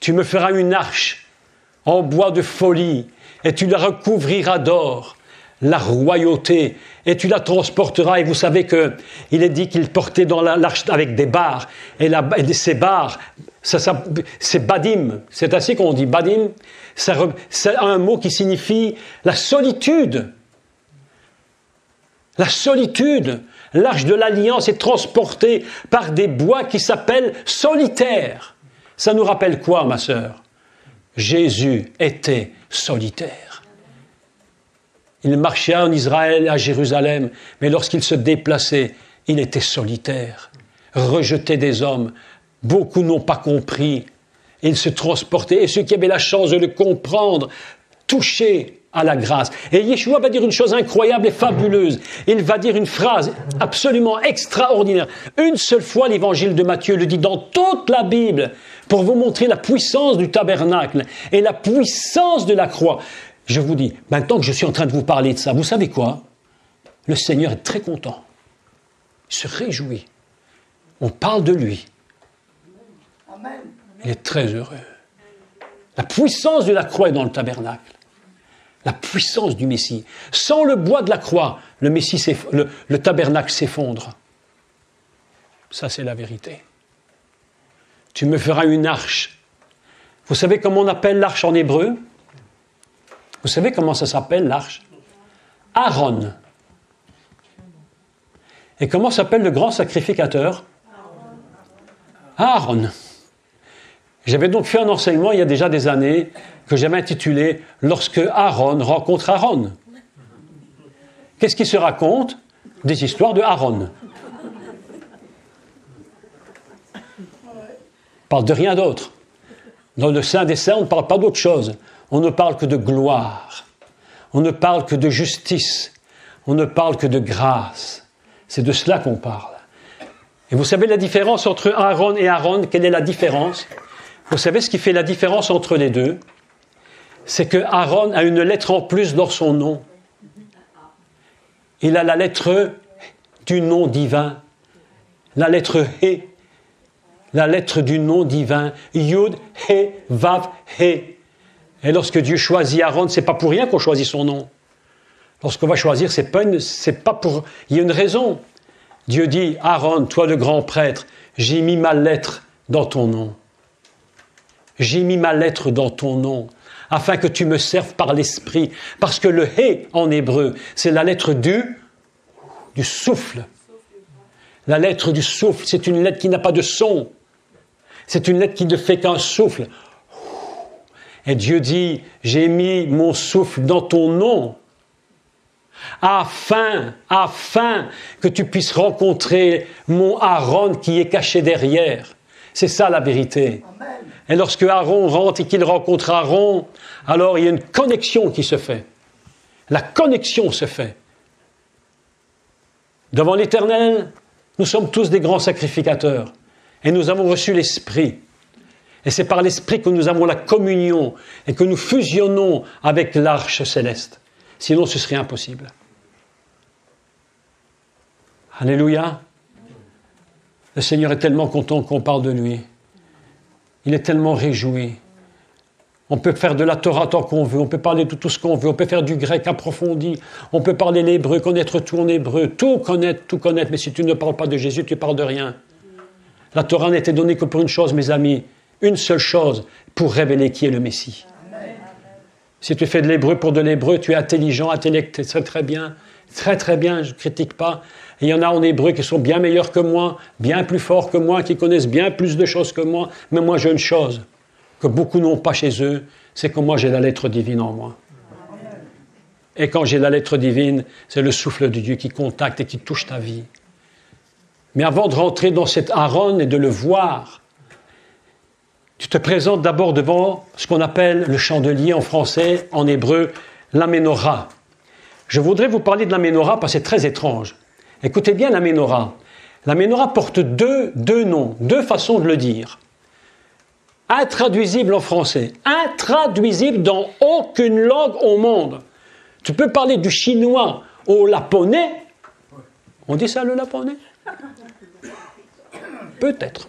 Tu me feras une arche en bois de folie, et tu la recouvriras d'or, la royauté, et tu la transporteras. Et vous savez qu'il est dit qu'il portait dans l'arche avec des barres, et ces barres, c'est badim, c'est ainsi qu'on dit badim, c'est un mot qui signifie la solitude. La solitude. L'arche de l'Alliance est transportée par des bois qui s'appellent solitaires. Ça nous rappelle quoi, ma sœur? Jésus était solitaire. Il marchait en Israël, à Jérusalem, mais lorsqu'il se déplaçait, il était solitaire, rejeté des hommes. Beaucoup n'ont pas compris. Il se transportait, et ceux qui avaient la chance de le comprendre, touchaient à la grâce. Et Yeshua va dire une chose incroyable et fabuleuse. Il va dire une phrase absolument extraordinaire. Une seule fois, l'évangile de Matthieu le dit dans toute la Bible, pour vous montrer la puissance du tabernacle et la puissance de la croix. Je vous dis, maintenant que je suis en train de vous parler de ça, vous savez quoi? Le Seigneur est très content. Il se réjouit. On parle de lui. Il est très heureux. La puissance de la croix est dans le tabernacle. La puissance du Messie. Sans le bois de la croix, le tabernacle s'effondre. Ça, c'est la vérité. Tu me feras une arche. Vous savez comment on appelle l'arche en hébreu? Vous savez comment ça s'appelle, l'arche? Aaron. Et comment s'appelle le grand sacrificateur? Aaron. J'avais donc fait un enseignement il y a déjà des années que j'avais intitulé « Lorsque Aaron rencontre Aaron ». Qu'est-ce qui se raconte? Des histoires de Aaron. On parle de rien d'autre. Dans le Saint des Saints, on ne parle pas d'autre chose. On ne parle que de gloire. On ne parle que de justice. On ne parle que de grâce. C'est de cela qu'on parle. Et vous savez la différence entre Aaron et Aaron? Quelle est la différence? Vous savez ce qui fait la différence entre les deux? C'est que Aaron a une lettre en plus dans son nom. Il a la lettre du nom divin. La lettre He. La lettre du nom divin. Yud, He, Vav, He. Et lorsque Dieu choisit Aaron, c'est pas pour rien qu'on choisit son nom. Lorsqu'on va choisir, c'est pas pour... Il y a une raison. Dieu dit, Aaron, toi le grand prêtre, j'ai mis ma lettre dans ton nom. J'ai mis ma lettre dans ton nom, afin que tu me serves par l'esprit. Parce que le He, en hébreu, c'est la lettre du souffle. La lettre du souffle, c'est une lettre qui n'a pas de son. C'est une lettre qui ne fait qu'un souffle. Et Dieu dit, j'ai mis mon souffle dans ton nom, afin que tu puisses rencontrer mon Aaron qui est caché derrière. C'est ça la vérité. Amen. Et lorsque Aaron rentre et qu'il rencontre Aaron, alors il y a une connexion qui se fait. La connexion se fait. Devant l'Éternel, nous sommes tous des grands sacrificateurs. Et nous avons reçu l'Esprit. Et c'est par l'Esprit que nous avons la communion et que nous fusionnons avec l'arche céleste. Sinon, ce serait impossible. Alléluia. Le Seigneur est tellement content qu'on parle de lui. Il est tellement réjoui. On peut faire de la Torah tant qu'on veut, on peut parler de tout ce qu'on veut, on peut faire du grec approfondi, on peut parler l'hébreu, connaître tout en hébreu, tout connaître, mais si tu ne parles pas de Jésus, tu parles de rien. La Torah n'était donnée que pour une chose, mes amis, une seule chose, pour révéler qui est le Messie. Amen. Si tu fais de l'hébreu pour de l'hébreu, tu es intelligent, intellectuel, c'est très bien, je ne critique pas. Et il y en a en hébreu qui sont bien meilleurs que moi, bien plus forts que moi, qui connaissent bien plus de choses que moi. Mais moi, j'ai une chose que beaucoup n'ont pas chez eux, c'est que moi, j'ai la lettre divine en moi. Et quand j'ai la lettre divine, c'est le souffle de Dieu qui contacte et qui touche ta vie. Mais avant de rentrer dans cet Aaron et de le voir, tu te présentes d'abord devant ce qu'on appelle le chandelier en français, en hébreu, la menorah. Je voudrais vous parler de la menorah parce que c'est très étrange. Écoutez bien la menorah. La menorah porte deux noms, deux façons de le dire. Intraduisible en français, intraduisible dans aucune langue au monde. Tu peux parler du chinois au laponais. On dit ça le laponais? Peut-être.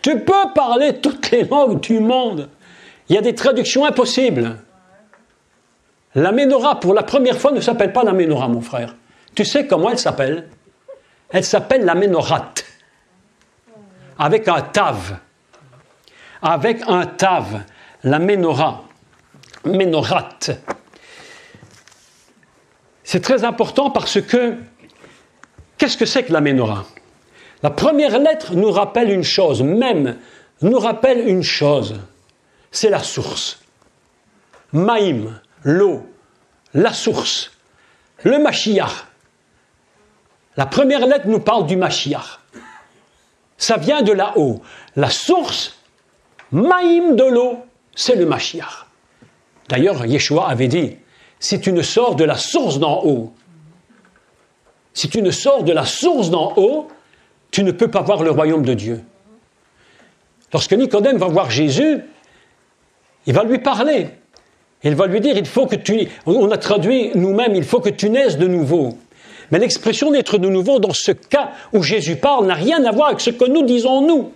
Tu peux parler toutes les langues du monde. Il y a des traductions impossibles. La Ménorah, pour la première fois, ne s'appelle pas la Ménorah, mon frère. Tu sais comment elle s'appelle? Elle s'appelle la Ménorat. Avec un tav. Avec un tav. La Ménorah. Ménorat. C'est très important parce que, qu'est-ce que c'est que la Ménorah? La première lettre nous rappelle une chose, même nous rappelle une chose, c'est la source. Maïm, l'eau, la source, le Mashiach. La première lettre nous parle du Mashiach. Ça vient de là-haut. La source, Maïm de l'eau, c'est le Mashiach. D'ailleurs, Yeshua avait dit, si tu ne sors de la source d'en haut, si tu ne sors de la source d'en haut, tu ne peux pas voir le royaume de Dieu. Lorsque Nicodème va voir Jésus, il va lui parler. Il va lui dire, il faut que tu... On a traduit nous-mêmes, il faut que tu naisses de nouveau. Mais l'expression d'être de nouveau, dans ce cas où Jésus parle, n'a rien à voir avec ce que nous disons nous.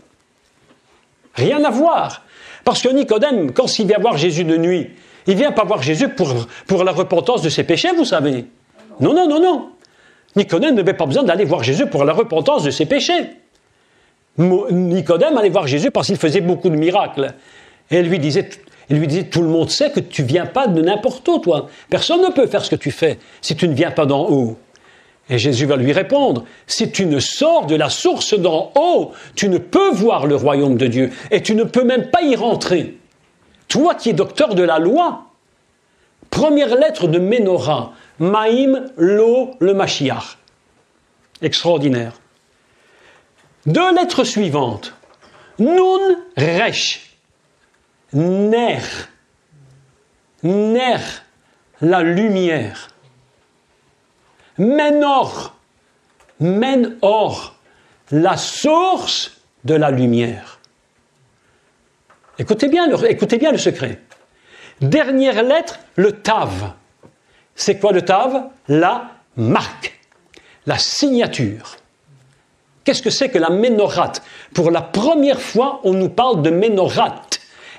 Rien à voir. Parce que Nicodème, quand il vient voir Jésus de nuit, il ne vient pas voir Jésus pour la repentance de ses péchés, vous savez. Non, non, non, non. Nicodème n'avait pas besoin d'aller voir Jésus pour la repentance de ses péchés. Nicodème allait voir Jésus parce qu'il faisait beaucoup de miracles. Et il lui disait, tout le monde sait que tu ne viens pas de n'importe où, toi. Personne ne peut faire ce que tu fais si tu ne viens pas d'en haut. Et Jésus va lui répondre, si tu ne sors de la source d'en haut, tu ne peux voir le royaume de Dieu. Et tu ne peux même pas y rentrer. Toi qui es docteur de la loi, première lettre de Ménorah, Maïm, l'eau, le Mashiach. Extraordinaire. Deux lettres suivantes. Nun, Resh. Ner. Ner, la lumière. Menor. Menor, la source de la lumière. Écoutez bien le secret. Dernière lettre, le Tav. C'est quoi le Tav? La marque, la signature. Qu'est-ce que c'est que la Ménorat? Pour la première fois, on nous parle de Ménorat.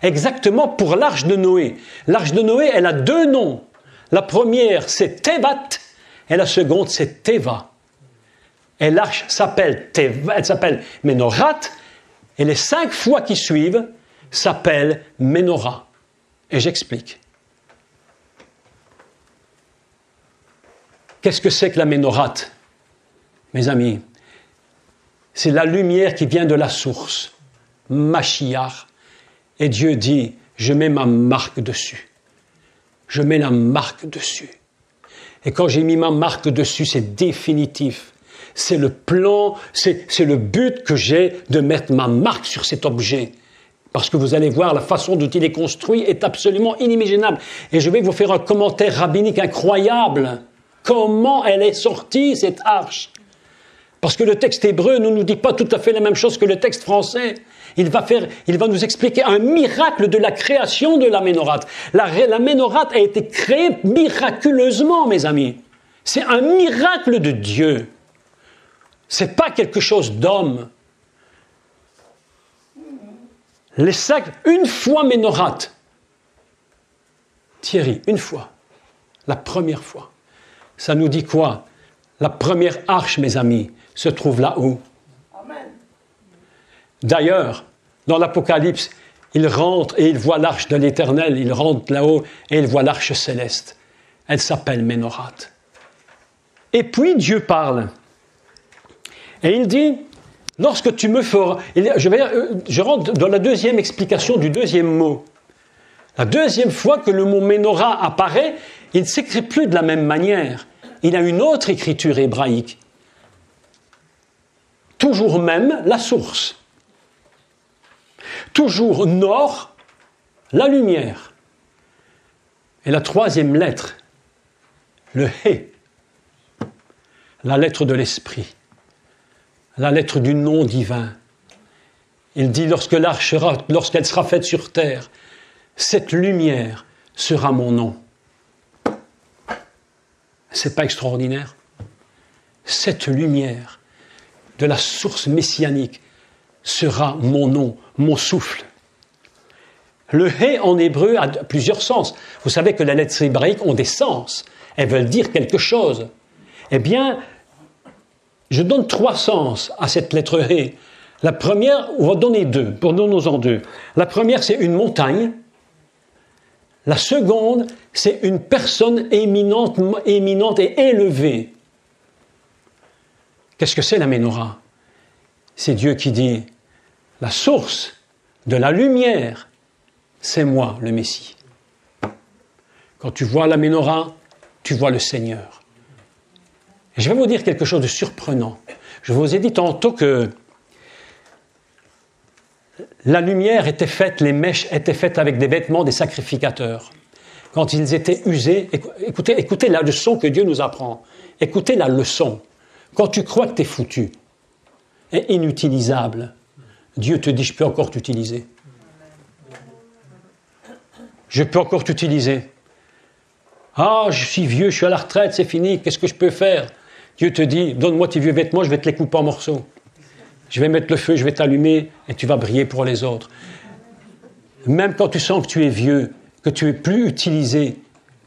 Exactement pour l'arche de Noé. L'arche de Noé, elle a deux noms. La première, c'est Tevat, et la seconde, c'est Teva. Et l'arche s'appelle Teva, elle s'appelle Ménorat, et les 5 fois qui suivent s'appellent Ménorah. Et j'explique. Qu'est-ce que c'est que la Ménorat, mes amis? C'est la lumière qui vient de la source, Mashiach. Et Dieu dit, je mets ma marque dessus. Je mets la marque dessus. Et quand j'ai mis ma marque dessus, c'est définitif. C'est le plan, c'est le but que j'ai de mettre ma marque sur cet objet. Parce que vous allez voir, la façon dont il est construit est absolument inimaginable. Et je vais vous faire un commentaire rabbinique incroyable. Comment elle est sortie, cette arche? Parce que le texte hébreu ne nous dit pas tout à fait la même chose que le texte français. Il va nous expliquer un miracle de la création de la Ménorat. La Ménorat a été créée miraculeusement, mes amis. C'est un miracle de Dieu. C'est pas quelque chose d'homme. Une fois Ménorat. Thierry, une fois. La première fois. Ça nous dit quoi? La première arche, mes amis, se trouve là-haut. Amen. D'ailleurs, dans l'Apocalypse, il rentre et il voit l'arche de l'Éternel. Il rentre là-haut et il voit l'arche céleste. Elle s'appelle Ménorat. Et puis Dieu parle. Et il dit, lorsque tu me feras... Je rentre dans la deuxième explication du deuxième mot. La deuxième fois que le mot Ménorah apparaît, il ne s'écrit plus de la même manière. Il a une autre écriture hébraïque. Toujours même la source. Toujours nord, la lumière. Et la troisième lettre, le Hé, la lettre de l'esprit, la lettre du nom divin. Il dit, lorsqu'elle sera faite sur terre, cette lumière sera mon nom. C'est pas extraordinaire? Cette lumière de la source messianique sera mon nom, mon souffle. Le Hé en hébreu a plusieurs sens. Vous savez que les lettres hébraïques ont des sens. Elles veulent dire quelque chose. Eh bien, je donne 3 sens à cette lettre Hé. La première, on va donner 2, donnons-en 2. La première, c'est une montagne. La seconde, c'est une personne éminente et élevée. Qu'est-ce que c'est la Ménorah? C'est Dieu qui dit, la source de la lumière, c'est moi, le Messie. Quand tu vois la Ménorah, tu vois le Seigneur. Et je vais vous dire quelque chose de surprenant. Je vous ai dit tantôt que la lumière était faite, les mèches étaient faites avec des vêtements des sacrificateurs. Quand ils étaient usés, écoutez la leçon que Dieu nous apprend. Écoutez la leçon. Quand tu crois que tu es foutu et inutilisable, Dieu te dit, je peux encore t'utiliser. Je peux encore t'utiliser. Ah, je suis vieux, je suis à la retraite, c'est fini, qu'est-ce que je peux faire? Dieu te dit, donne-moi tes vieux vêtements, je vais te les couper en morceaux. Je vais mettre le feu, je vais t'allumer et tu vas briller pour les autres. Même quand tu sens que tu es vieux, que tu es plus utilisé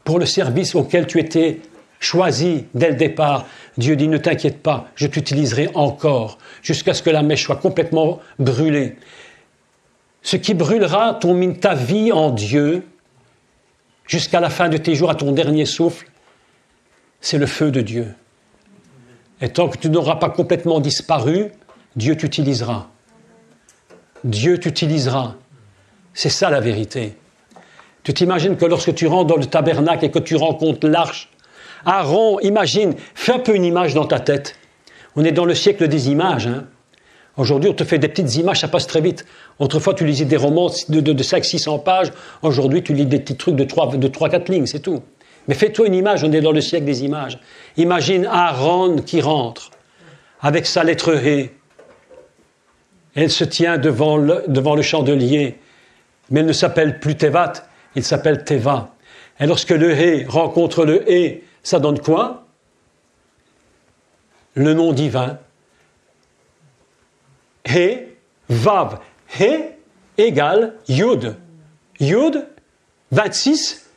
pour le service auquel tu étais choisi dès le départ, Dieu dit, ne t'inquiète pas, je t'utiliserai encore jusqu'à ce que la mèche soit complètement brûlée. Ce qui brûlera ta vie en Dieu jusqu'à la fin de tes jours, à ton dernier souffle, c'est le feu de Dieu. Et tant que tu n'auras pas complètement disparu, Dieu t'utilisera. Dieu t'utilisera. C'est ça la vérité. Tu t'imagines que lorsque tu rentres dans le tabernacle et que tu rencontres l'arche, Aaron, imagine, fais un peu une image dans ta tête. On est dans le siècle des images. Hein. Aujourd'hui, on te fait des petites images, ça passe très vite. Autrefois, tu lisais des romans de 500-600 pages. Aujourd'hui, tu lis des petits trucs de 3-4 lignes, c'est tout. Mais fais-toi une image, on est dans le siècle des images. Imagine Aaron qui rentre avec sa lettre Hé. Elle se tient devant le chandelier, mais elle ne s'appelle plus Tevat, il s'appelle Teva. Et lorsque le Hé rencontre le Hé, ça donne quoi? Le nom divin. Hé, Vav. Hé égale Yud. Yud, 26,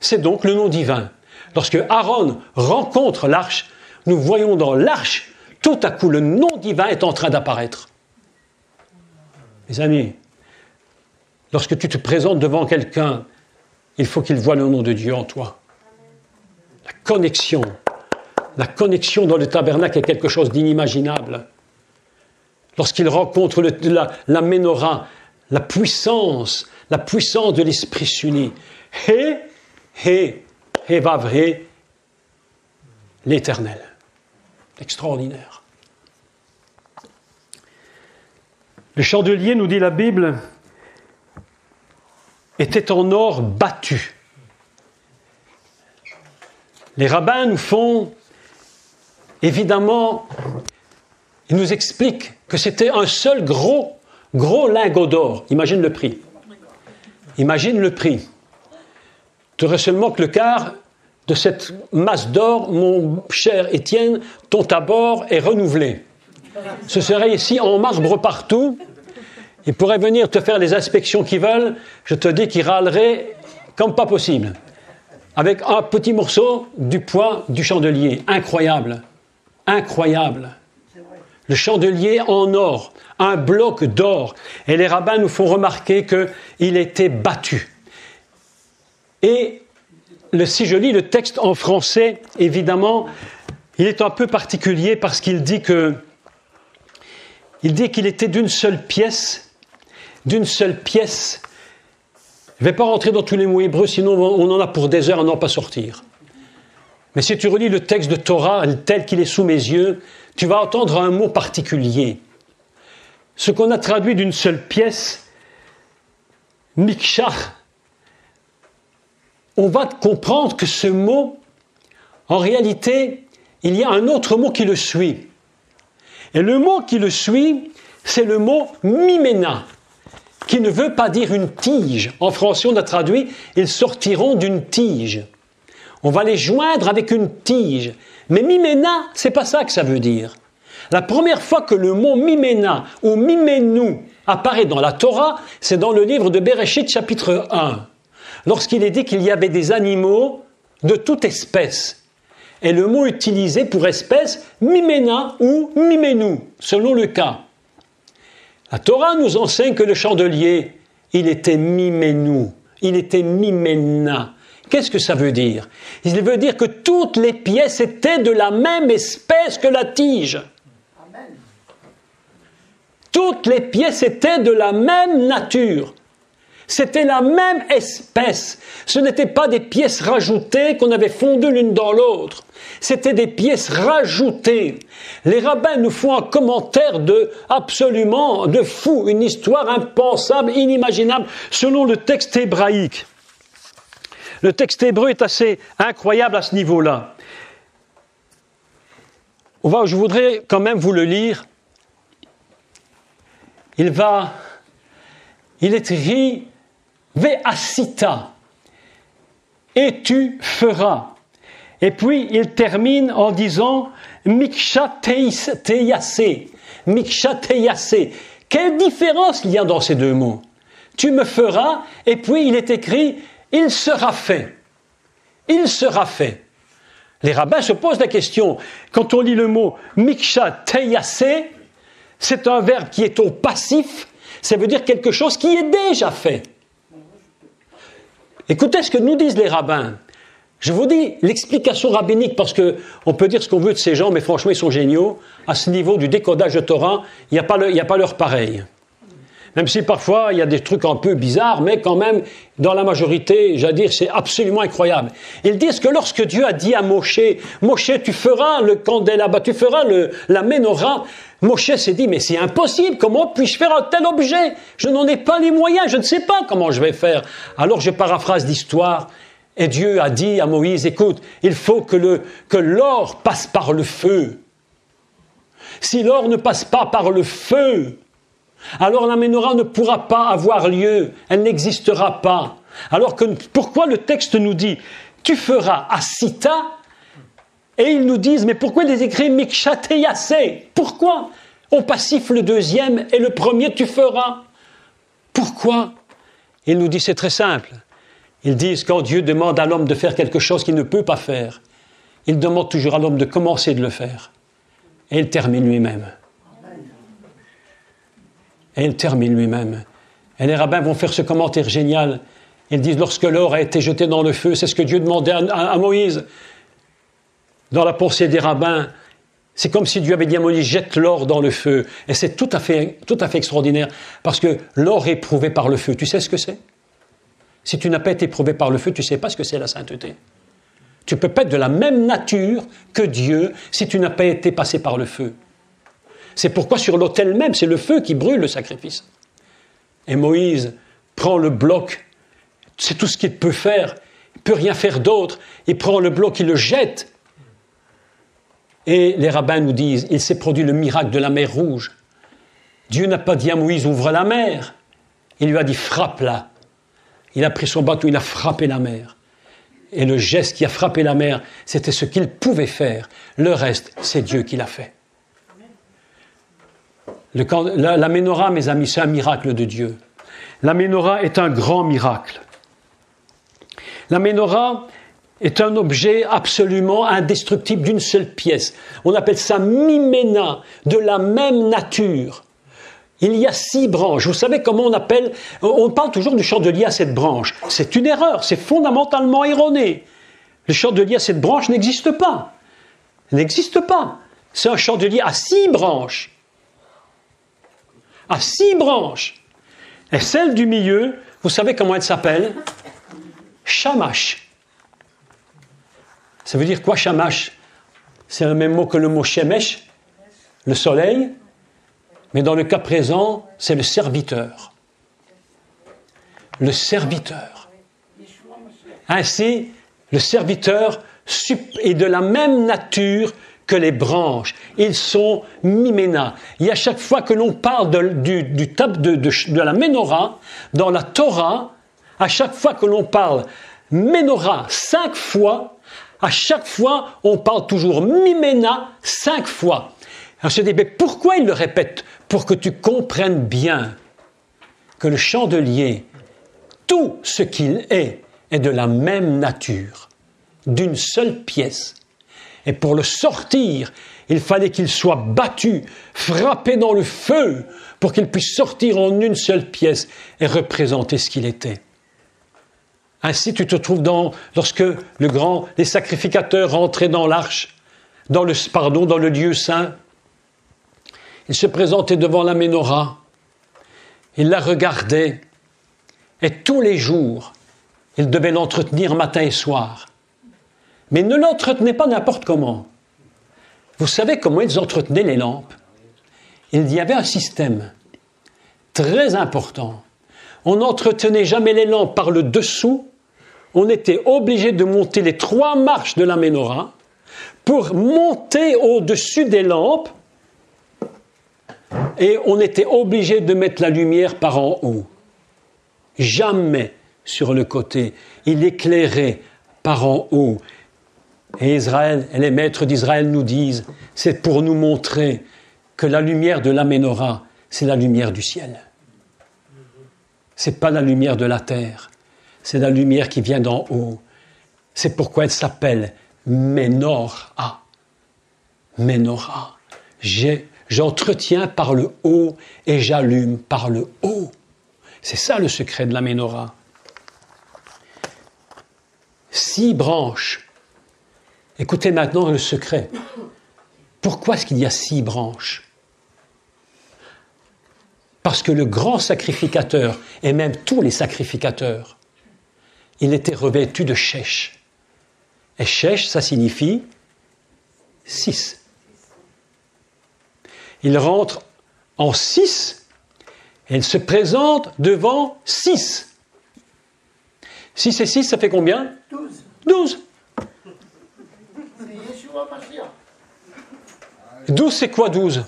c'est donc le nom divin. Lorsque Aaron rencontre l'arche, nous voyons dans l'arche, tout à coup, le nom divin est en train d'apparaître. Mes amis, lorsque tu te présentes devant quelqu'un, il faut qu'il voit le nom de Dieu en toi. La connexion dans le tabernacle est quelque chose d'inimaginable. Lorsqu'il rencontre la Ménorah, la puissance de l'Esprit s'unit. Hé, Vav, Hé, l'Éternel. Extraordinaire. Le chandelier, nous dit la Bible, était en or battu. Les rabbins nous font, évidemment, ils nous expliquent que c'était un seul gros lingot d'or. Imagine le prix. Imagine le prix. Tu aurais seulement que le quart de cette masse d'or, mon cher Étienne, ton tabord est renouvelé. Ce serait ici en marbre partout. Ils pourraient venir te faire les inspections qu'ils veulent. Je te dis qu'ils râleraient comme pas possible. Avec un petit morceau du poids du chandelier. Incroyable. Incroyable. Le chandelier en or. Un bloc d'or. Et les rabbins nous font remarquer qu'il était battu. Et si je lis le texte en français, évidemment, il est un peu particulier parce qu'il dit qu'il était d'une seule pièce. Je ne vais pas rentrer dans tous les mots hébreux, sinon on en a pour des heures à n'en pas sortir. Mais si tu relis le texte de Torah tel qu'il est sous mes yeux, tu vas entendre un mot particulier. Ce qu'on a traduit d'une seule pièce, mikshach, on va comprendre que ce mot, en réalité, il y a un autre mot qui le suit. Et le mot qui le suit, c'est le mot mimena, qui ne veut pas dire une tige. En français, on a traduit « ils sortiront d'une tige ». On va les joindre avec une tige. Mais mimena, c'est pas ça que ça veut dire. La première fois que le mot mimena ou mimenu apparaît dans la Torah, c'est dans le livre de Bereshit chapitre 1, lorsqu'il est dit qu'il y avait des animaux de toute espèce. Et le mot utilisé pour espèce, mimena ou mimenu, selon le cas. La Torah nous enseigne que le chandelier, il était mimenu, il était mimena. Qu'est-ce que ça veut dire? Il veut dire que toutes les pièces étaient de la même espèce que la tige. Amen. Toutes les pièces étaient de la même nature. C'était la même espèce. Ce n'étaient pas des pièces rajoutées qu'on avait fondues l'une dans l'autre. C'était des pièces rajoutées. Les rabbins nous font un commentaire absolument de fou, une histoire impensable, inimaginable, selon le texte hébraïque. Le texte hébreu est assez incroyable à ce niveau-là. Je voudrais quand même vous le lire. Il est écrit « Ve'asita » et tu feras. Et puis il termine en disant « Miksha teyase ». Miksha teyase. Quelle différence il y a dans ces deux mots? Tu me feras, et puis il est écrit « Il sera fait. Il sera fait. » Les rabbins se posent la question. Quand on lit le mot miksha teyase, c'est un verbe qui est au passif. Ça veut dire quelque chose qui est déjà fait. Écoutez ce que nous disent les rabbins. Je vous dis l'explication rabbinique, parce qu'on peut dire ce qu'on veut de ces gens, mais franchement, ils sont géniaux. À ce niveau du décodage de Torah, il n'y a pas leur pareil. Même si parfois, il y a des trucs un peu bizarres, mais quand même, dans la majorité, j'allais dire, c'est absolument incroyable. Ils disent que lorsque Dieu a dit à Moshe, « Moshe, tu feras le candélabre, tu feras la menorah », Moshe s'est dit, « Mais c'est impossible, comment puis-je faire un tel objet? Je n'en ai pas les moyens, je ne sais pas comment je vais faire. » Alors je paraphrase l'histoire, et Dieu a dit à Moïse, « Écoute, il faut que l'or passe par le feu. Si l'or ne passe pas par le feu, alors la menorah ne pourra pas avoir lieu, elle n'existera pas. » Alors pourquoi le texte nous dit « Tu feras asita » et ils nous disent « Mais pourquoi il est écrit miksha teyase » ? Pourquoi on passif le deuxième et le premier « Tu feras » ? Pourquoi ? Il nous dit c'est très simple. Ils disent quand Dieu demande à l'homme de faire quelque chose qu'il ne peut pas faire, il demande toujours à l'homme de commencer de le faire. Et il termine lui-même. Et il termine lui-même. Et les rabbins vont faire ce commentaire génial. Ils disent, lorsque l'or a été jeté dans le feu, c'est ce que Dieu demandait à Moïse. Dans la pensée des rabbins, c'est comme si Dieu avait dit à Moïse, jette l'or dans le feu. Et c'est tout à fait extraordinaire, parce que l'or est éprouvé par le feu. Tu sais ce que c'est? Si tu n'as pas été éprouvé par le feu, tu ne sais pas ce que c'est la sainteté. Tu ne peux pas être de la même nature que Dieu si tu n'as pas été passé par le feu. C'est pourquoi sur l'autel même, c'est le feu qui brûle le sacrifice. Et Moïse prend le bloc, c'est tout ce qu'il peut faire, il ne peut rien faire d'autre, il prend le bloc, il le jette. Et les rabbins nous disent, il s'est produit le miracle de la mer Rouge. Dieu n'a pas dit à Moïse, ouvre la mer, il lui a dit, frappe-la. Il a pris son bâton, il a frappé la mer. Et le geste qui a frappé la mer, c'était ce qu'il pouvait faire. Le reste, c'est Dieu qui l'a fait. La menorah, mes amis, c'est un miracle de Dieu. La menorah est un grand miracle. La menorah est un objet absolument indestructible d'une seule pièce. On appelle ça mimena, de la même nature. Il y a 6 branches. Vous savez comment on parle toujours du chandelier à 7 branches. C'est une erreur, c'est fondamentalement erroné. Le chandelier à 7 branches n'existe pas. Il n'existe pas. C'est un chandelier à 6 branches. À 6 branches. Et celle du milieu, vous savez comment elle s'appelle? Shamash. Ça veut dire quoi, Shamash? C'est le même mot que le mot Shemesh, le soleil, mais dans le cas présent, c'est le serviteur. Le serviteur. Ainsi, le serviteur est de la même nature que les branches. Ils sont mimena. Et à chaque fois que l'on parle de la menorah, dans la Torah, à chaque fois que l'on parle menorah 5 fois, à chaque fois, on parle toujours mimena 5 fois. Alors je dis, mais pourquoi il le répète? Pour que tu comprennes bien que le chandelier, tout ce qu'il est de la même nature, d'une seule pièce. Et pour le sortir, il fallait qu'il soit battu, frappé dans le feu, pour qu'il puisse sortir en une seule pièce et représenter ce qu'il était. Ainsi, tu te trouves lorsque les sacrificateurs rentraient dans l'arche, dans le lieu saint, ils se présentaient devant la Ménorah, ils la regardaient, et tous les jours, ils devaient l'entretenir matin et soir. Mais ils ne l'entretenaient pas n'importe comment. Vous savez comment ils entretenaient les lampes? Il y avait un système très important. On n'entretenait jamais les lampes par le dessous. On était obligé de monter les 3 marches de la Ménorah pour monter au-dessus des lampes, et on était obligé de mettre la lumière par en haut. Jamais sur le côté. Il éclairait par en haut. Et Israël, et les maîtres d'Israël nous disent, c'est pour nous montrer que la lumière de la Ménorah, c'est la lumière du ciel. C'est pas la lumière de la terre, c'est la lumière qui vient d'en haut. C'est pourquoi elle s'appelle Ménorah. Ménorah. J'entretiens par le haut et j'allume par le haut. C'est ça le secret de la Ménorah. 6 branches. Écoutez maintenant le secret. Pourquoi est-ce qu'il y a 6 branches? Parce que le grand sacrificateur, et même tous les sacrificateurs, il était revêtu de shèsh. Et shèsh, ça signifie 6. Il rentre en 6 et il se présente devant 6. 6 et 6, ça fait combien? 12. 12, c'est quoi 12?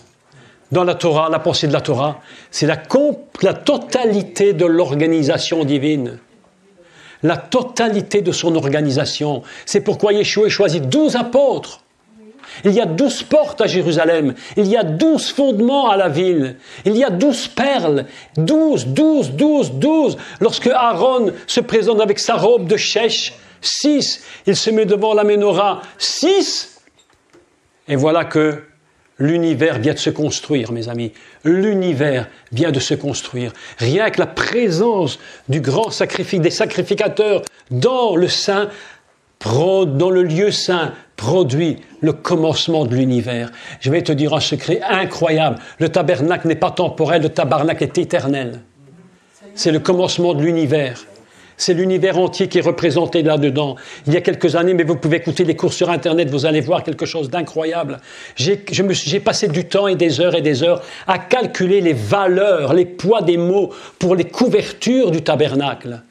Dans la Torah, la pensée de la Torah, c'est la totalité de l'organisation divine. La totalité de son organisation. C'est pourquoi Yeshua choisit 12 apôtres. Il y a 12 portes à Jérusalem. Il y a 12 fondements à la ville. Il y a 12 perles. 12. Lorsque Aaron se présente avec sa robe de shèsh, 6. Il se met devant la Ménorah, 6. Et voilà que l'univers vient de se construire, mes amis. L'univers vient de se construire. Rien que la présence du grand sacrifice, des sacrificateurs dans le saint, dans le lieu saint, produit le commencement de l'univers. Je vais te dire un secret incroyable. Le tabernacle n'est pas temporel, le tabernacle est éternel. C'est le commencement de l'univers. C'est l'univers entier qui est représenté là-dedans. Il y a quelques années, mais vous pouvez écouter les cours sur Internet, vous allez voir quelque chose d'incroyable. J'ai passé du temps et des heures à calculer les valeurs, les poids des mots pour les couvertures du tabernacle.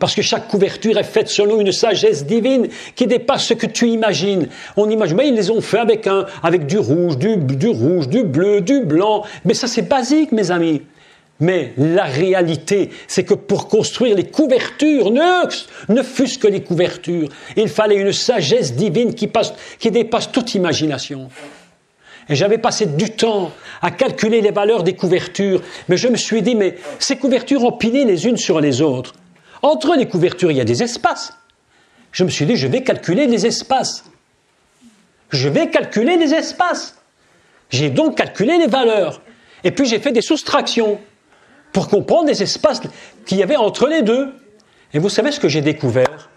Parce que chaque couverture est faite selon une sagesse divine qui dépasse ce que tu imagines. On imagine, mais ils les ont fait avec du rouge, du bleu, du blanc. Mais ça, c'est basique, mes amis. Mais la réalité, c'est que pour construire les couvertures, ne fût-ce que les couvertures, il fallait une sagesse divine qui dépasse toute imagination. Et j'avais passé du temps à calculer les valeurs des couvertures, mais je me suis dit, mais ces couvertures empilées les unes sur les autres, entre les couvertures, il y a des espaces. Je me suis dit, je vais calculer les espaces. J'ai donc calculé les valeurs. Et puis j'ai fait des soustractions pour comprendre les espaces qu'il y avait entre les deux. Et vous savez ce que j'ai découvert?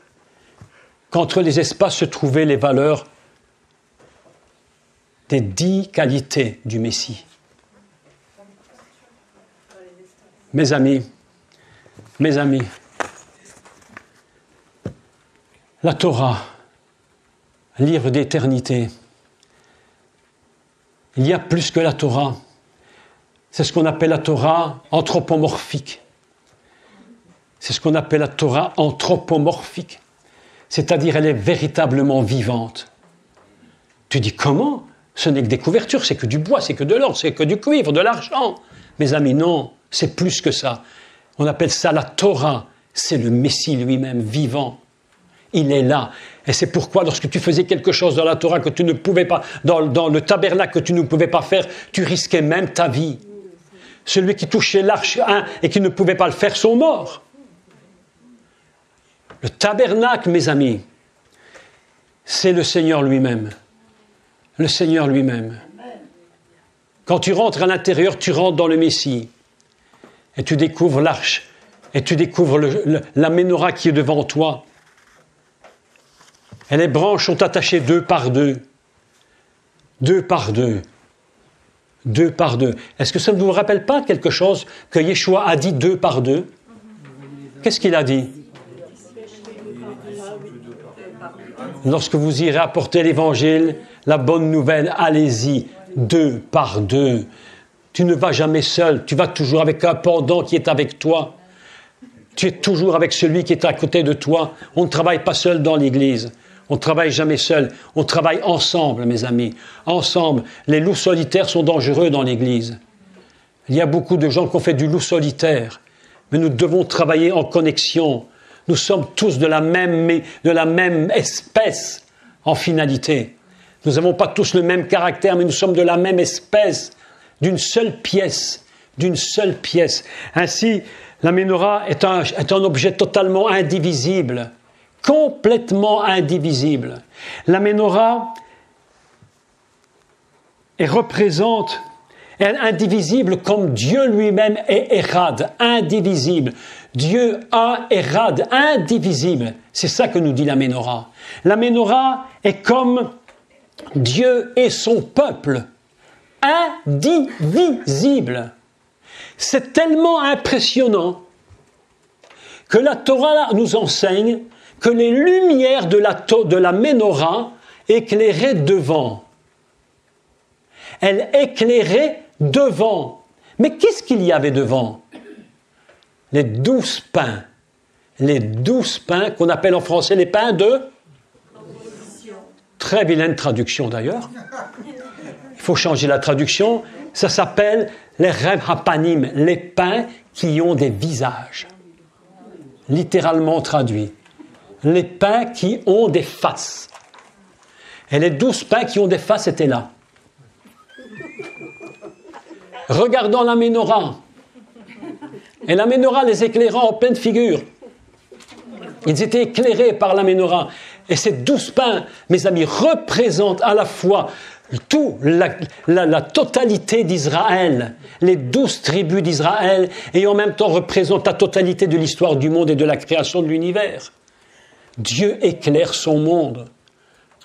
Qu'entre les espaces se trouvaient les valeurs des 10 qualités du Messie. Mes amis, la Torah, livre d'éternité, il y a plus que la Torah. C'est ce qu'on appelle la Torah anthropomorphique. C'est-à-dire, elle est véritablement vivante. Tu dis, comment? Ce n'est que des couvertures, c'est que du bois, c'est que de l'or, c'est que du cuivre, de l'argent. Mes amis, non, c'est plus que ça. On appelle ça la Torah. C'est le Messie lui-même, vivant. Il est là. Et c'est pourquoi lorsque tu faisais quelque chose dans la Torah que tu ne pouvais pas, dans le tabernacle que tu ne pouvais pas faire, tu risquais même ta vie. Celui qui touchait l'arche et qui ne pouvait pas le faire sont morts. Le tabernacle, mes amis, c'est le Seigneur lui-même. Le Seigneur lui-même. Quand tu rentres à l'intérieur, tu rentres dans le Messie. Et tu découvres l'arche. Et tu découvres la menorah qui est devant toi. Et les branches sont attachées 2 par 2. 2 par 2. 2 par 2. Est-ce que ça ne vous rappelle pas quelque chose que Yeshua a dit 2 par 2? Qu'est-ce qu'il a dit? Lorsque vous irez apporter l'évangile, la bonne nouvelle, allez-y, 2 par 2. Tu ne vas jamais seul, tu vas toujours avec un pendant qui est avec toi. Tu es toujours avec celui qui est à côté de toi. On ne travaille pas seul dans l'Église. On ne travaille jamais seul. On travaille ensemble, mes amis. Ensemble. Les loups solitaires sont dangereux dans l'Église. Il y a beaucoup de gens qui ont fait du loup solitaire. Mais nous devons travailler en connexion. Nous sommes tous de la même espèce en finalité. Nous n'avons pas tous le même caractère, mais nous sommes de la même espèce, d'une seule pièce. D'une seule pièce. Ainsi, la menorah est un objet totalement indivisible. Complètement indivisible. La menorah représente indivisible comme Dieu lui-même est Érad, indivisible. Dieu a Érad, indivisible. C'est ça que nous dit la menorah. La menorah est comme Dieu et son peuple, indivisible. C'est tellement impressionnant que la Torah nous enseigne que les lumières de la menorah éclairaient devant. Elle éclairait devant. Mais qu'est-ce qu'il y avait devant? Les 12 pains. Les 12 pains qu'on appelle en français les pains de... Très vilaine traduction d'ailleurs. Il faut changer la traduction. Ça s'appelle les Rev Hapanim, les pains qui ont des visages. Littéralement traduit. Les pains qui ont des faces. Et les 12 pains qui ont des faces étaient là. Regardant la menorah. Et la menorah les éclaira en pleine figure. Ils étaient éclairés par la menorah. Et ces 12 pains, mes amis, représentent à la fois la totalité d'Israël, les 12 tribus d'Israël, et en même temps représentent la totalité de l'histoire du monde et de la création de l'univers. Dieu éclaire son monde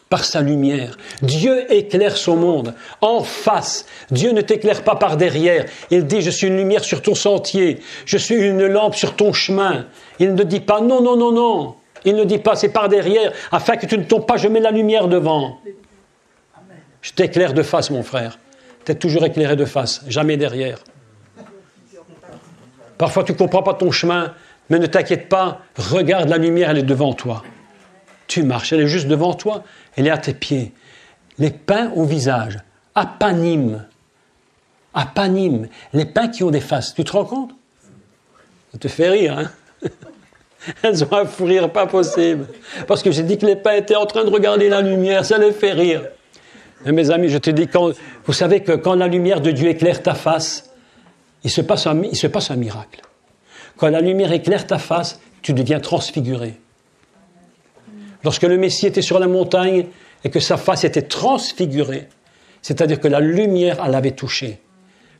par sa lumière. Dieu éclaire son monde en face. Dieu ne t'éclaire pas par derrière. Il dit, je suis une lumière sur ton sentier. Je suis une lampe sur ton chemin. Il ne dit pas, non, non, non, non. Il ne dit pas, c'est par derrière, afin que tu ne tombes pas, je mets la lumière devant. Je t'éclaire de face, mon frère. Tu es toujours éclairé de face, jamais derrière. Parfois, tu ne comprends pas ton chemin, mais ne t'inquiète pas, regarde la lumière, elle est devant toi. Tu marches, elle est juste devant toi, elle est à tes pieds. Les pains au visage, apanim, apanim, les pains qui ont des faces. Tu te rends compte? Ça te fait rire, hein? Elles ont un fou rire pas possible. Parce que j'ai dit que les pains étaient en train de regarder la lumière, ça les fait rire. Mais mes amis, je te dis, vous savez que quand la lumière de Dieu éclaire ta face, il se passe un miracle. Quand la lumière éclaire ta face, tu deviens transfiguré. Lorsque le Messie était sur la montagne et que sa face était transfigurée, c'est-à-dire que la lumière l'avait touché,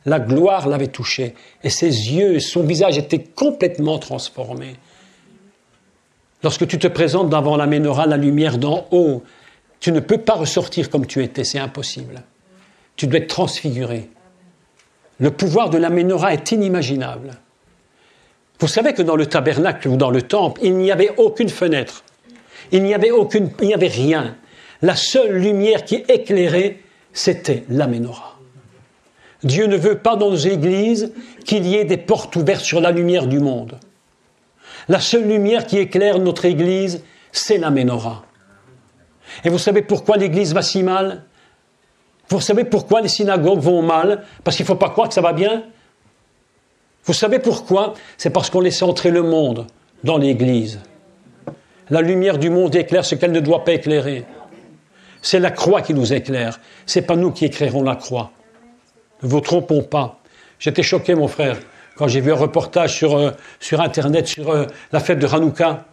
la gloire l'avait touché, et ses yeux, son visage étaient complètement transformés. Lorsque tu te présentes devant la menorah, la lumière d'en haut, tu ne peux pas ressortir comme tu étais, c'est impossible. Tu dois être transfiguré. Le pouvoir de la menorah est inimaginable. Vous savez que dans le tabernacle ou dans le temple, il n'y avait aucune fenêtre. Il n'y avait rien. La seule lumière qui éclairait, c'était la menorah. Dieu ne veut pas dans nos églises qu'il y ait des portes ouvertes sur la lumière du monde. La seule lumière qui éclaire notre église, c'est la menorah. Et vous savez pourquoi l'église va si mal? Vous savez pourquoi les synagogues vont mal? Parce qu'il ne faut pas croire que ça va bien. Vous savez pourquoi? C'est parce qu'on laisse entrer le monde dans l'église. La lumière du monde éclaire ce qu'elle ne doit pas éclairer. C'est la croix qui nous éclaire. Ce n'est pas nous qui éclairons la croix. Ne vous trompons pas. J'étais choqué, mon frère, quand j'ai vu un reportage sur Internet sur la fête de Hanouka.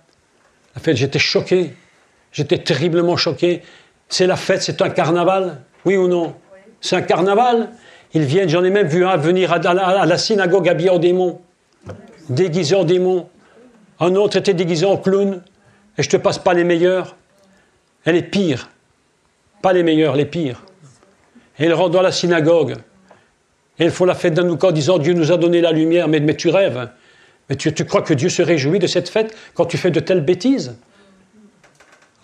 La fête, j'étais choqué. J'étais terriblement choqué. C'est la fête, c'est un carnaval, oui ou non? C'est un carnaval. Ils viennent, j'en ai même vu un venir à la synagogue habillé en démon, déguisé en démon. Un autre était déguisé en clown. Et je ne te passe pas les meilleurs. Elle est pire. Pas les meilleurs, les pires. Et ils rentrent dans la synagogue. Et ils font la fête d'Hanouka en disant Dieu nous a donné la lumière. Mais tu rêves. Mais tu crois que Dieu se réjouit de cette fête quand tu fais de telles bêtises?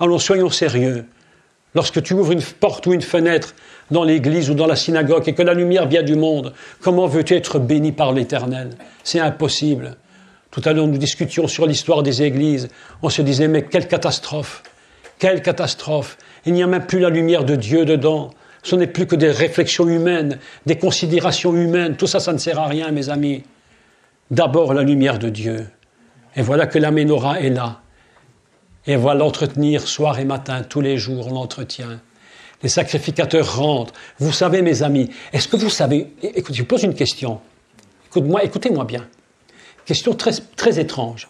Allons, soyons sérieux. Lorsque tu ouvres une porte ou une fenêtre dans l'église ou dans la synagogue et que la lumière vient du monde, comment veux-tu être béni par l'Éternel? C'est impossible. Tout à l'heure, nous discutions sur l'histoire des églises. On se disait, mais quelle catastrophe! Quelle catastrophe! Il n'y a même plus la lumière de Dieu dedans. Ce n'est plus que des réflexions humaines, des considérations humaines. Tout ça, ça ne sert à rien, mes amis. D'abord, la lumière de Dieu. Et voilà que la Ménorah est là. Et on va l'entretenir soir et matin, tous les jours, on l'entretient. Les sacrificateurs rentrent. Vous savez, mes amis, est-ce que vous savez... Écoutez, je vous pose une question. Écoutez-moi bien. Question très, très étrange.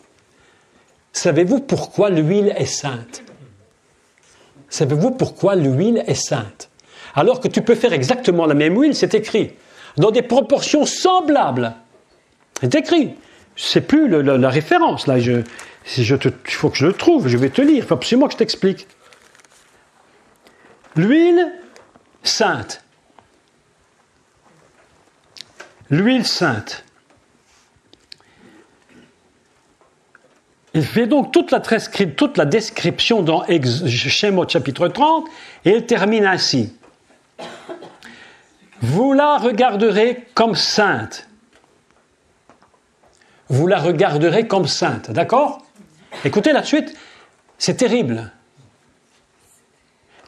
Savez-vous pourquoi l'huile est sainte? Savez-vous pourquoi l'huile est sainte? Alors que tu peux faire exactement la même huile, c'est écrit, dans des proportions semblables. C'est écrit. C'est plus la référence, là. Il faut que je le trouve, je vais te lire. Il faut absolument que je t'explique. L'huile sainte. L'huile sainte. Il fait donc toute la description dans Shemot chapitre 30 et il termine ainsi. Vous la regarderez comme sainte. Vous la regarderez comme sainte, d'accord? Écoutez la suite, c'est terrible.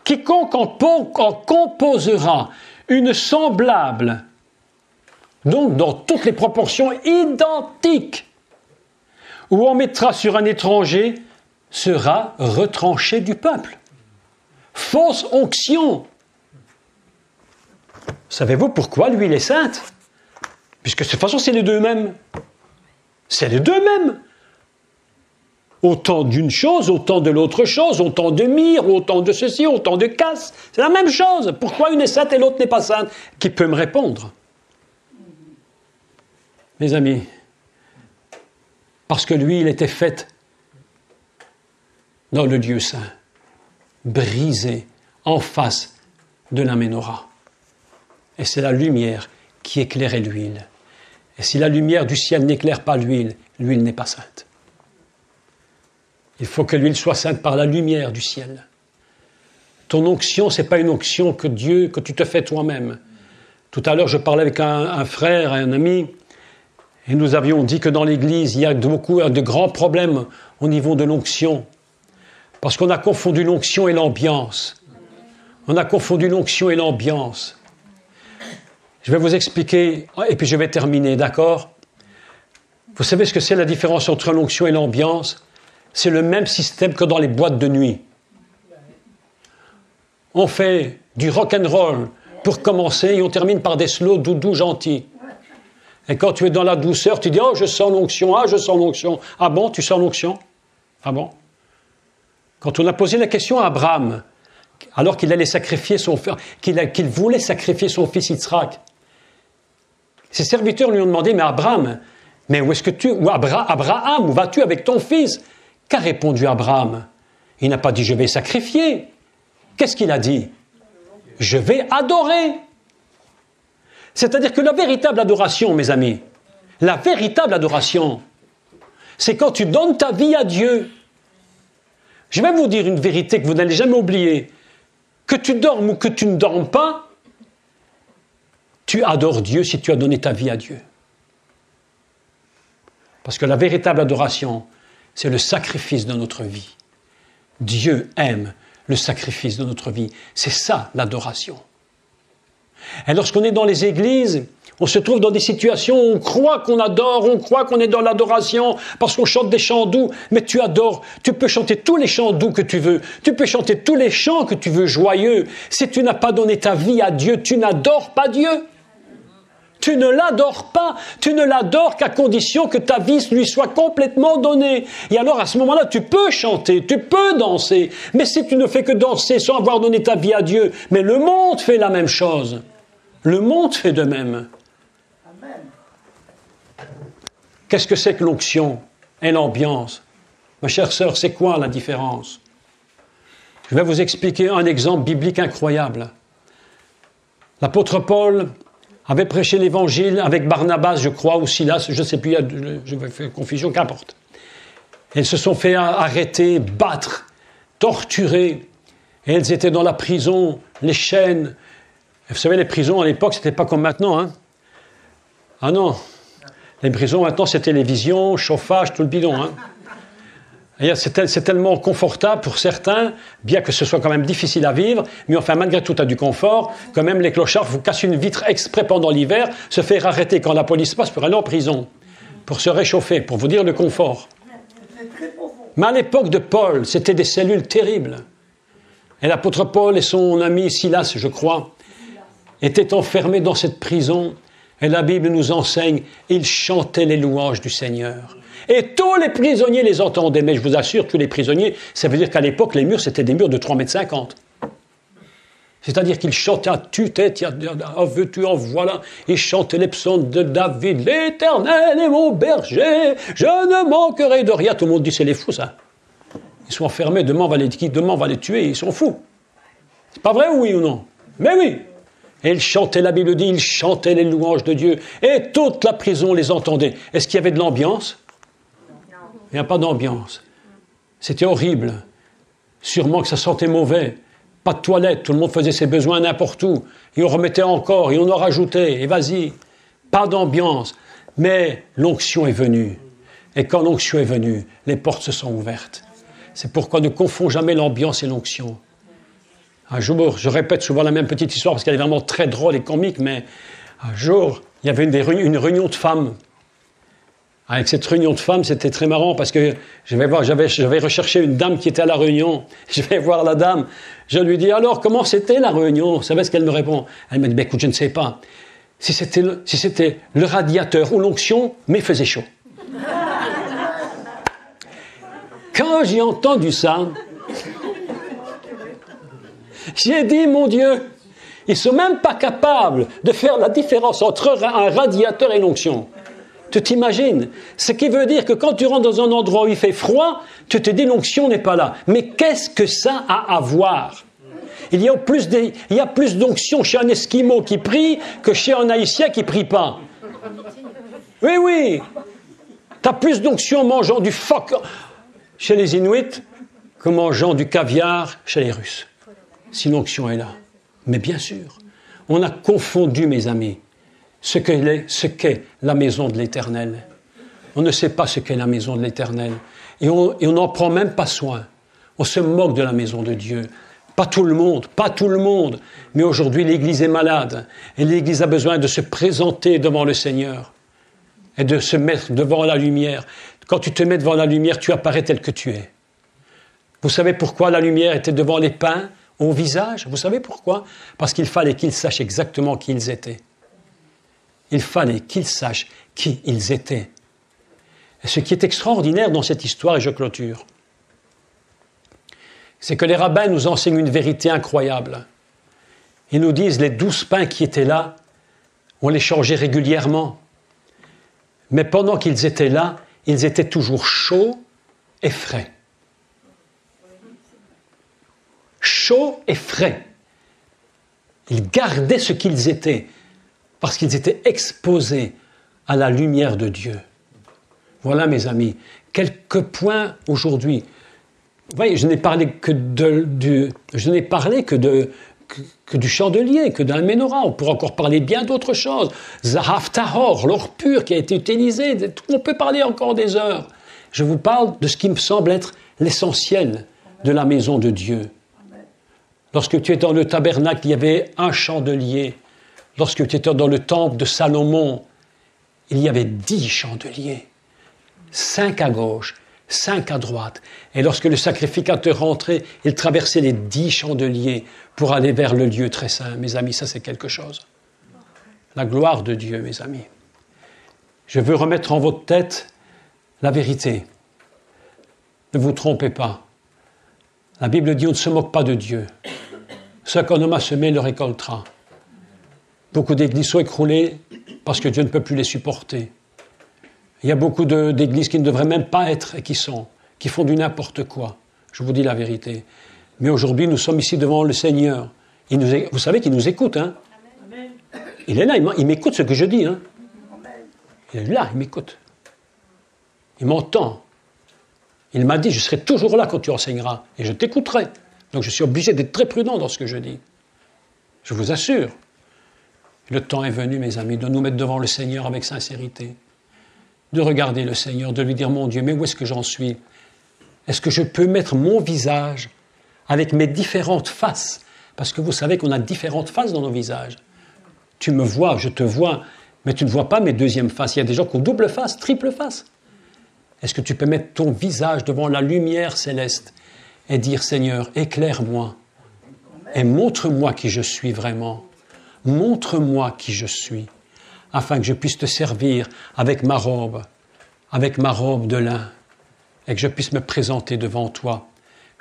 Quiconque en composera une semblable, donc dans toutes les proportions identiques, ou en mettra sur un étranger, sera retranché du peuple. Fausse onction. Savez-vous pourquoi l'huile est sainte? Puisque de toute façon, c'est les deux mêmes. C'est les deux mêmes. Autant d'une chose, autant de l'autre chose, autant de myrrhe, autant de ceci, autant de casse. C'est la même chose. Pourquoi une est sainte et l'autre n'est pas sainte? Qui peut me répondre? Mes amis, parce que l'huile était faite dans le lieu saint, brisée en face de la Ménorah. Et c'est la lumière qui éclairait l'huile. Et si la lumière du ciel n'éclaire pas l'huile, l'huile n'est pas sainte. Il faut que l'huile soit sainte par la lumière du ciel. Ton onction, ce n'est pas une onction que tu te fais toi-même. Tout à l'heure, je parlais avec un frère, un ami, et nous avions dit que dans l'Église, il y a de grands problèmes au niveau de l'onction. Parce qu'on a confondu l'onction et l'ambiance. On a confondu l'onction et l'ambiance. Je vais vous expliquer, et puis je vais terminer, d'accord? Vous savez ce que c'est la différence entre l'onction et l'ambiance? C'est le même système que dans les boîtes de nuit. On fait du rock and roll pour commencer et on termine par des slows doudous gentils. Et quand tu es dans la douceur, tu dis « Oh, je sens l'onction, ah, je sens l'onction. » Ah bon, tu sens l'onction? Ah bon? Quand on a posé la question à Abraham, alors qu'il allait sacrifier son fils, qu'il voulait sacrifier son fils Yitzhak, ses serviteurs lui ont demandé « Mais Abraham, mais où vas-tu avec ton fils ?» Qu'a répondu Abraham? Il n'a pas dit « Je vais sacrifier ». Qu'est-ce qu'il a dit? « Je vais adorer ». C'est-à-dire que la véritable adoration, mes amis, la véritable adoration, c'est quand tu donnes ta vie à Dieu. Je vais vous dire une vérité que vous n'allez jamais oublier. Que tu dormes ou que tu ne dormes pas, tu adores Dieu si tu as donné ta vie à Dieu. Parce que la véritable adoration, c'est le sacrifice de notre vie. Dieu aime le sacrifice de notre vie. C'est ça l'adoration. Et lorsqu'on est dans les églises On se trouve dans des situations où on croit qu'on adore, on croit qu'on est dans l'adoration parce qu'on chante des chants doux, mais tu adores. Tu peux chanter tous les chants doux que tu veux. Tu peux chanter tous les chants que tu veux joyeux. Si tu n'as pas donné ta vie à Dieu, tu n'adores pas Dieu. Tu ne l'adores pas. Tu ne l'adores qu'à condition que ta vie lui soit complètement donnée. Et alors, à ce moment-là, tu peux chanter, tu peux danser. Mais si tu ne fais que danser sans avoir donné ta vie à Dieu, mais le monde fait la même chose. Le monde fait de même. Qu'est-ce que c'est que l'onction et l'ambiance? Ma chère sœur, c'est quoi la différence? Je vais vous expliquer un exemple biblique incroyable. L'apôtre Paul avait prêché l'évangile avec Barnabas, je crois, ou Silas, je ne sais plus, je vais faire confusion, qu'importe. Ils se sont fait arrêter, battre, torturer, et ils étaient dans la prison, les chaînes. Vous savez, les prisons à l'époque, c'était pas comme maintenant, hein? Ah non. Les prisons, maintenant, c'est télévision, chauffage, tout le bidon. Hein. C'est tellement confortable pour certains, bien que ce soit quand même difficile à vivre, mais enfin, malgré tout, tu as du confort. Quand même, les clochards vous cassent une vitre exprès pendant l'hiver, se faire arrêter quand la police passe pour aller en prison, pour se réchauffer, pour vous dire le confort. Mais à l'époque de Paul, c'était des cellules terribles. Et l'apôtre Paul et son ami Silas, je crois, étaient enfermés dans cette prison. Et la Bible nous enseigne, ils chantaient les louanges du Seigneur. Et tous les prisonniers les entendaient. Mais je vous assure, tous les prisonniers, ça veut dire qu'à l'époque, les murs, c'était des murs de 3,50 m. C'est-à-dire qu'ils chantaient à tue-tête, en veux-tu, en voilà. Ils chantaient les psaumes de David. L'Éternel est mon berger, je ne manquerai de rien. Tout le monde dit, c'est les fous, ça. Ils sont enfermés, demain on va les tuer, ils sont fous. C'est pas vrai, oui ou non? Mais oui. Et ils chantaient, la Bible dit, ils chantaient les louanges de Dieu. Et toute la prison les entendait. Est-ce qu'il y avait de l'ambiance? Il n'y a pas d'ambiance. C'était horrible. Sûrement que ça sentait mauvais. Pas de toilette, tout le monde faisait ses besoins n'importe où. Et on remettait encore, et on en rajoutait, et vas-y. Pas d'ambiance. Mais l'onction est venue. Et quand l'onction est venue, les portes se sont ouvertes. C'est pourquoi ne confond jamais l'ambiance et l'onction. Un jour, je répète souvent la même petite histoire parce qu'elle est vraiment très drôle et comique, mais un jour, il y avait une réunion de femmes. Avec cette réunion de femmes, c'était très marrant parce que j'avais recherché une dame qui était à la réunion. Je vais voir la dame. Je lui dis, alors, comment c'était la réunion? Vous savez ce qu'elle me répond? Elle me dit, écoute, je ne sais pas. Si c'était le radiateur ou l'onction, mais il faisait chaud. Quand j'ai entendu ça, j'ai dit, mon Dieu, ils ne sont même pas capables de faire la différence entre un radiateur et l'onction. Tu t'imagines? Ce qui veut dire que quand tu rentres dans un endroit où il fait froid, tu te dis l'onction n'est pas là. Mais qu'est-ce que ça a à voir? Il y a plus d'onction chez un Esquimau qui prie que chez un Haïtien qui ne prie pas. Oui, oui. Tu as plus d'onction en mangeant du phoque chez les Inuits qu'en mangeant du caviar chez les Russes. Si l'onction est là. Mais bien sûr, on a confondu, mes amis, ce qu'est la maison de l'Éternel. On ne sait pas ce qu'est la maison de l'Éternel. Et on n'en prend même pas soin. On se moque de la maison de Dieu. Pas tout le monde. Mais aujourd'hui, l'Église est malade. Et l'Église a besoin de se présenter devant le Seigneur. Et de se mettre devant la lumière. Quand tu te mets devant la lumière, tu apparais tel que tu es. Vous savez pourquoi la lumière était devant les pins, au visage? Vous savez pourquoi? Parce qu'il fallait qu'ils sachent exactement qui ils étaient. Il fallait qu'ils sachent qui ils étaient. Et ce qui est extraordinaire dans cette histoire, et je clôture, c'est que les rabbins nous enseignent une vérité incroyable. Ils nous disent les 12 pains qui étaient là, on les changeait régulièrement. Mais pendant qu'ils étaient là, ils étaient toujours chauds et frais. Chauds et frais. Ils gardaient ce qu'ils étaient, parce qu'ils étaient exposés à la lumière de Dieu. Voilà, mes amis, quelques points aujourd'hui. Vous voyez, je n'ai parlé que du chandelier, que d'un menorah. On pourrait encore parler bien d'autres choses. Zahav Tahor, l'or pur qui a été utilisé. On peut parler encore des heures. Je vous parle de ce qui me semble être l'essentiel de la maison de Dieu. Lorsque tu es dans le tabernacle, il y avait un chandelier. lorsque tu étais dans le temple de Salomon, il y avait 10 chandeliers, 5 à gauche, 5 à droite. Et lorsque le sacrificateur rentrait, il traversait les 10 chandeliers pour aller vers le lieu très saint. Mes amis, ça c'est quelque chose. La gloire de Dieu, mes amis. Je veux remettre en votre tête la vérité. Ne vous trompez pas. La Bible dit on ne se moque pas de Dieu. Ce qu'un homme a semé, il le récoltera. Beaucoup d'églises sont écroulées parce que Dieu ne peut plus les supporter. Il y a beaucoup d'églises qui ne devraient même pas être et qui font du n'importe quoi. Je vous dis la vérité. Mais aujourd'hui, nous sommes ici devant le Seigneur. Vous savez qu'il nous écoute, hein? Amen. Il est là, il m'écoute ce que je dis, hein? Il est là, il m'écoute. Il m'entend. Il m'a dit, je serai toujours là quand tu enseigneras et je t'écouterai. Donc je suis obligé d'être très prudent dans ce que je dis. Je vous assure. Le temps est venu, mes amis, de nous mettre devant le Seigneur avec sincérité. De regarder le Seigneur, de lui dire, mon Dieu, mais où est-ce que j'en suis? Est-ce que je peux mettre mon visage avec mes différentes faces? Parce que vous savez qu'on a différentes faces dans nos visages. Tu me vois, je te vois, mais tu ne vois pas mes deuxièmes faces. Il y a des gens qui ont double face, triple face. Est-ce que tu peux mettre ton visage devant la lumière céleste et dire, Seigneur, éclaire-moi et montre-moi qui je suis vraiment. Montre-moi qui je suis, afin que je puisse te servir avec ma robe de lin, et que je puisse me présenter devant toi.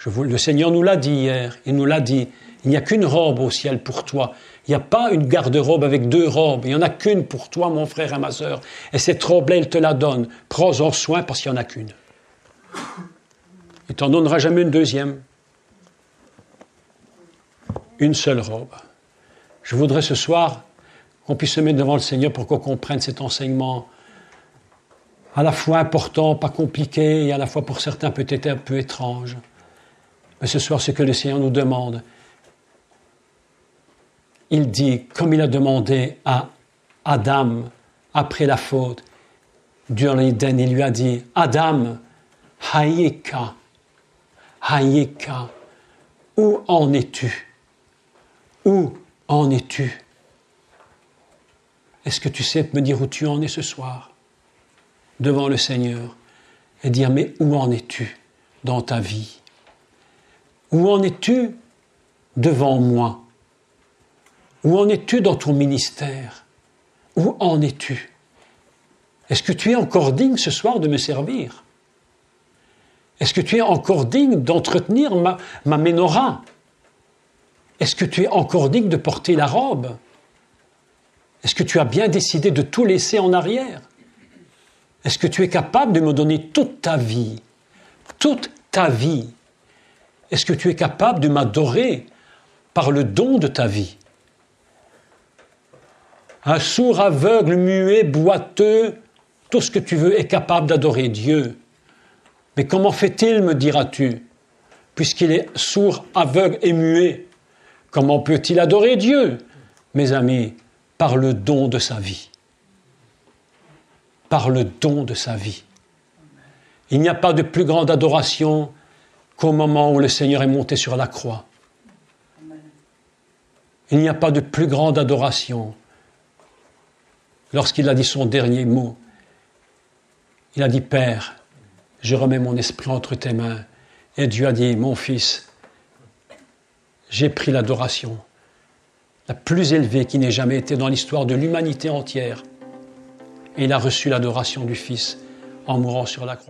Le Seigneur nous l'a dit hier, il nous l'a dit, il n'y a qu'une robe au ciel pour toi. Il n'y a pas une garde-robe avec 2 robes, il n'y en a qu'une pour toi, mon frère et ma sœur. Et cette robe-là, il te la donne. Prends-en soin parce qu'il n'y en a qu'une. Il t'en donnera jamais une deuxième. Une seule robe. Je voudrais ce soir qu'on puisse se mettre devant le Seigneur pour qu'on comprenne cet enseignement à la fois important, pas compliqué, et à la fois pour certains peut-être un peu étrange. Mais ce soir, ce que le Seigneur nous demande, il dit, comme il a demandé à Adam, après la faute, durant l'Éden, il lui a dit, Adam, Hayeka, où en es-tu? Où en es-tu? Est-ce que tu sais me dire où tu en es ce soir, devant le Seigneur, et dire, mais où en es-tu dans ta vie? Où en es-tu devant moi? Où en es-tu dans ton ministère? Où en es-tu? Est-ce que tu es encore digne ce soir de me servir? Est-ce que tu es encore digne d'entretenir ma menorah? Est-ce que tu es encore digne de porter la robe? Est-ce que tu as bien décidé de tout laisser en arrière? Est-ce que tu es capable de me donner toute ta vie? Toute ta vie? Est-ce que tu es capable de m'adorer par le don de ta vie? Un sourd, aveugle, muet, boiteux, tout ce que tu veux est capable d'adorer Dieu. Mais comment fait-il, me diras-tu, puisqu'il est sourd, aveugle et muet? Comment peut-il adorer Dieu? Mes amis, par le don de sa vie. Par le don de sa vie. Il n'y a pas de plus grande adoration qu'au moment où le Seigneur est monté sur la croix. Il n'y a pas de plus grande adoration. Lorsqu'il a dit son dernier mot, il a dit, Père, je remets mon esprit entre tes mains. Et Dieu a dit, mon fils, j'ai pris l'adoration, la plus élevée qui n'ait jamais été dans l'histoire de l'humanité entière. Et il a reçu l'adoration du Fils en mourant sur la croix.